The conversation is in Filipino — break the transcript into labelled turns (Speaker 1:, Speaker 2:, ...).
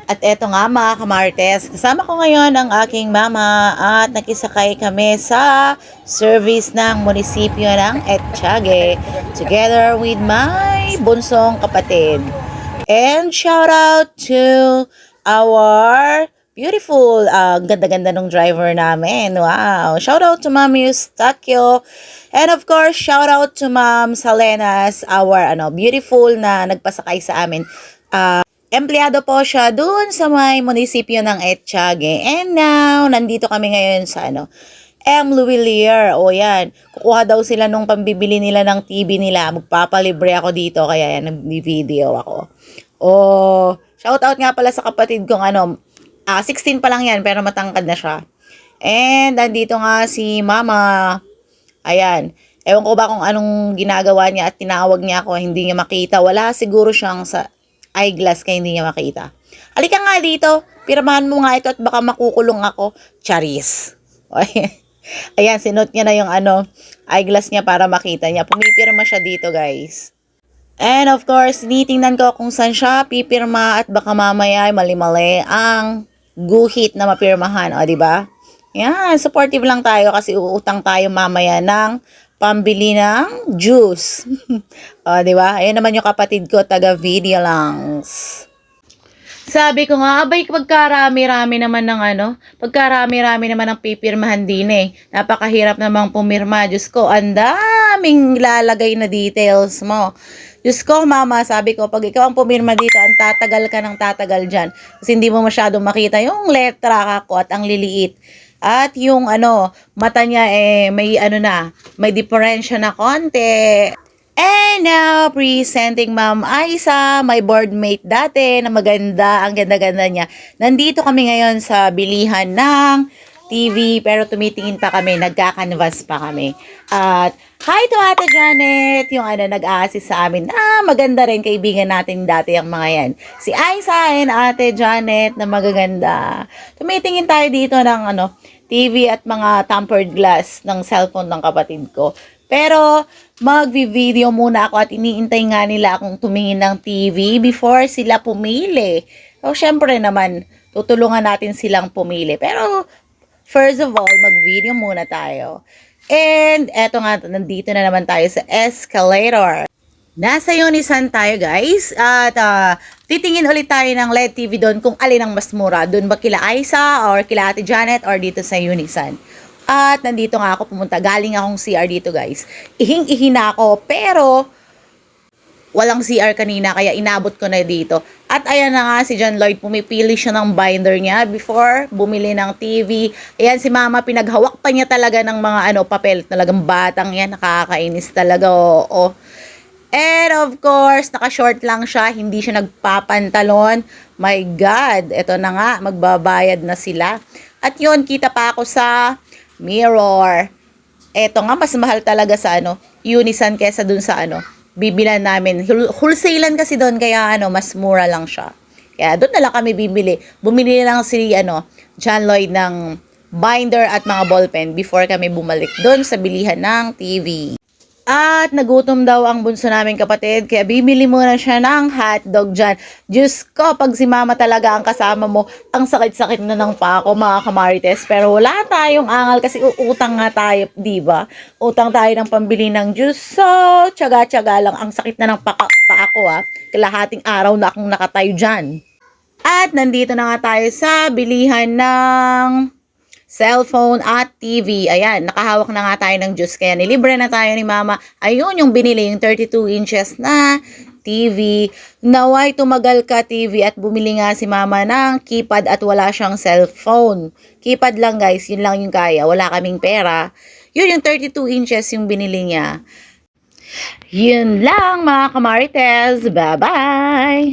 Speaker 1: At eto nga mga kamartes, kasama ko ngayon ang aking mama at nakisakay kami sa service ng munisipyo ng Ettiague together with my bunsong kapatid. And shout out to our beautiful, ganda-ganda ng driver namin. Wow! Shout out to Ma'am Eustachio. And of course, shout out to Ma'am Salenas, our beautiful na nagpasakay sa amin. Empleyado po siya doon sa may munisipyo ng Ettiague. And now, nandito kami ngayon sa M. Luwilier. O yan, kukuha daw sila nung pambibili nila ng TV nila. Magpapalibre ako dito, kaya yan, nag-video ako. O, shoutout nga pala sa kapatid kong 16 pa lang yan, pero matangkad na siya. And, nandito nga si Mama. Ayan. Ewan ko ba kung anong ginagawa niya at tinawag niya ako, hindi niya makita. Wala siguro siyang sa eyeglass kaya hindi niya makita. Halika nga dito, pirmahan mo nga ito at baka makukulong ako. Charis. Ayan, sinuot niya na yung eyeglass niya para makita niya. Pumipirma siya dito, guys. And of course, tinitingnan ko kung saan siya pipirma at baka mamaya ay mali-mali ang guhit na mapirmahan. O, diba? Yan, supportive lang tayo kasi uutang tayo mamaya ng pambili ng juice. O, di ba? Ayun naman yung kapatid ko, taga Video Langs. Sabi ko nga, abay, pagkarami-rami naman pagkarami-rami naman ng pipirmahan din eh. Napakahirap namang pumirma. Diyos ko, ang daming lalagay na details mo. Diyos ko, mama, sabi ko, pag ikaw ang pumirma dito, ang tatagal ka ng tatagal dyan. Kasi hindi mo masyadong makita yung letra ko at ang liliit. At yung mata niya may diferensya na konti. And now, presenting Ma'am Aiza, my boardmate dati na maganda, ang ganda-ganda niya. Nandito kami ngayon sa bilihan ng TV, pero tumitingin pa kami, nagka-canvas pa kami. At hi to Ate Janet, yung nag-a-assist sa amin. Maganda rin, kaibigan natin dati ang mga yan. Si Aiza and Ate Janet na magaganda. Tumitingin tayo dito ng TV at mga tempered glass ng cellphone ng kapatid ko. Pero magvi-video muna ako at iniintay nga nila akong tumingin ng TV before sila pumili. So, syempre naman, tutulungan natin silang pumili. Pero first of all, mag-video muna tayo. And eto nga, nandito na naman tayo sa escalator. Nasa Unisan tayo, guys. At titingin ulit tayo ng LED TV doon kung alin ang mas mura. Doon ba kila Aiza or kila Ate Janet or dito sa Unisan. At nandito nga ako pumunta. Galing akong CR dito, guys. Ihing-ihi na ako, pero walang CR kanina, kaya inabot ko na dito. At ayan na nga, si John Lloyd, pumipili siya ng binder niya before bumili ng TV. Ayan, si Mama, pinaghawak pa niya talaga ng mga papel. Talagang batang yan, nakakainis talaga, oo. And of course, naka-short lang siya, hindi siya nagpapantalon. My God, eto na nga, magbabayad na sila. At yun, kita pa ako sa mirror. Eto nga, mas mahal talaga sa Unisan kesa dun sa bibilan namin. Wholesalan kasi doon, kaya mas mura lang siya. Kaya doon na lang kami bibili. Bumili lang si John Lloyd ng binder at mga ballpen before kami bumalik doon sa bilihan ng TV. At nagutom daw ang bunso naming kapatid, kaya bibili muna siya ng hotdog dyan. Diyos ko, pag si Mama talaga ang kasama mo, ang sakit-sakit na ng pako, mga kamarites. Pero wala tayong angal kasi uutang nga tayo, di ba? Utang tayo ng pambili ng juice. So, tsaga-tsaga lang. Ang sakit na ng pako, kalahating araw na akong nakatayo dyan. At nandito na nga tayo sa bilihan ng cellphone at TV. Ayan, nakahawak na nga tayo ng juice. Kaya nilibre na tayo ni Mama. Ayun yung binili, yung 32 inches na TV. Naway tumagal ka TV at bumili nga si Mama ng keypad at wala siyang cellphone. Keypad lang, guys. Yun lang yung kaya. Wala kaming pera. Yun yung 32 inches yung binili niya. Yun lang mga kamarites. Bye-bye!